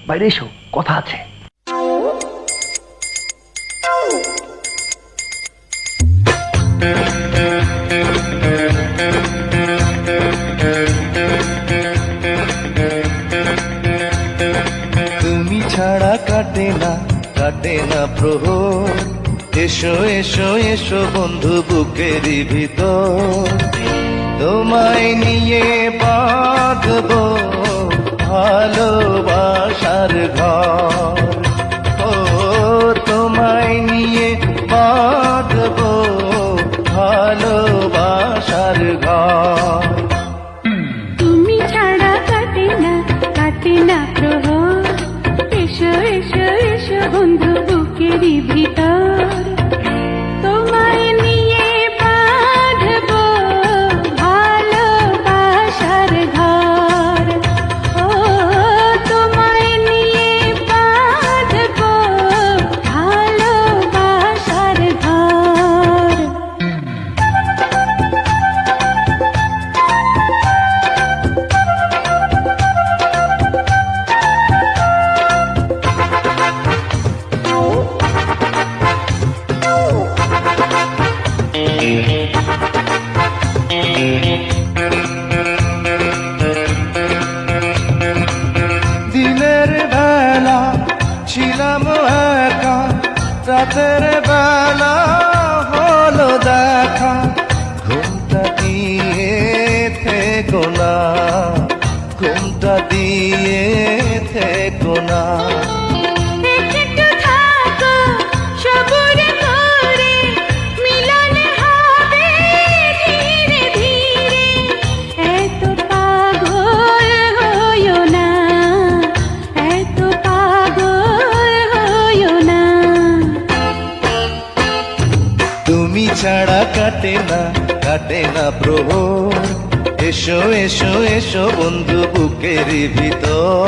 বাইরে এসো, কথা আছে। তুমি ছাড়া কাটে না প্রহর, এসো এসো এসো বন্ধু বুকেরই ভিতর, তোমায় নিয়ে বাঁধবো ভালোবাসার ঘর। ও তোমায় নিয়ে বাঁধবো ভালোবাসার ঘর। তুমি ছাড়া কাটে না প্রহর, এসো এসো এসো বন্ধু বুকেরই ভিতর, তোমায় নিয়ে বাঁধবো ভালোবাসার ঘর। ও তোমায় নিয়ে বাঁধবো ভালোবাসার ঘর। দিনের বেলা ছিলাম একা, রাতের বেলা হলো দেখা, ঘুমটা দিয়ে থেকো না, ঘুমটা দিয়ে থেকো না। একটু থাকো সবুর করে, মিলন হবে ধীরে ধীরে, এত পাগল হইও না, এত পাগল হইও না। তুমি ছাড়া কাটে না প্রহর, এসো এসো এসো বন্ধু বুকেরই ভিতর,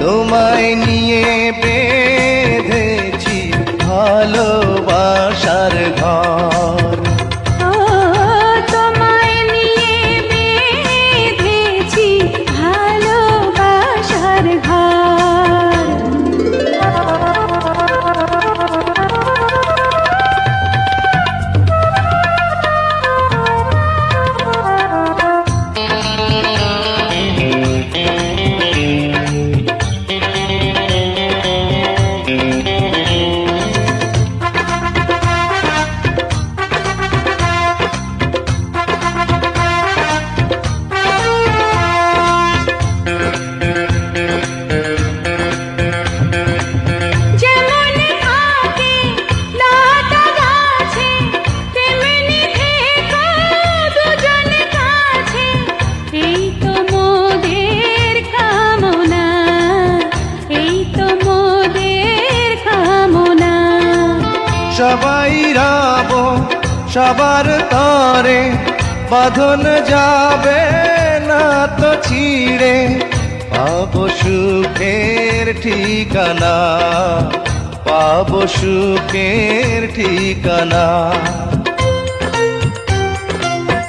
তোমায় নিয়ে বেঁধেছি ভালোবাসার ঘর। ও তোমায় নিয়ে বেঁধেছি ভালোবাসার ঘর। যেমন থাকে লতা গাছে, তেমনি থেকো দুজন কাছে, এই তো মোদের কামনা, এই তো মোদের কামনা। সবাই রব সবার তরে, বাঁধন যাবে না তো ছিঁড়ে, পাবো সুখের ঠিকানা, পাবো সুখের ঠিকানা।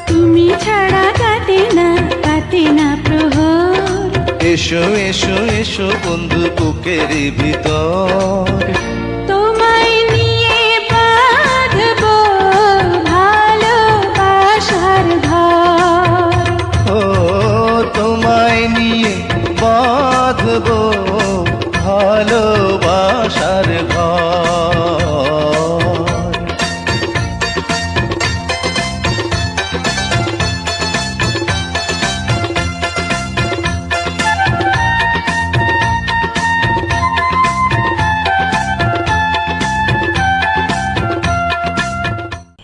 তুমি ছাড়া কাটে না প্রহর, এসো এসো এসো বন্ধু বুকেরই ভিতর,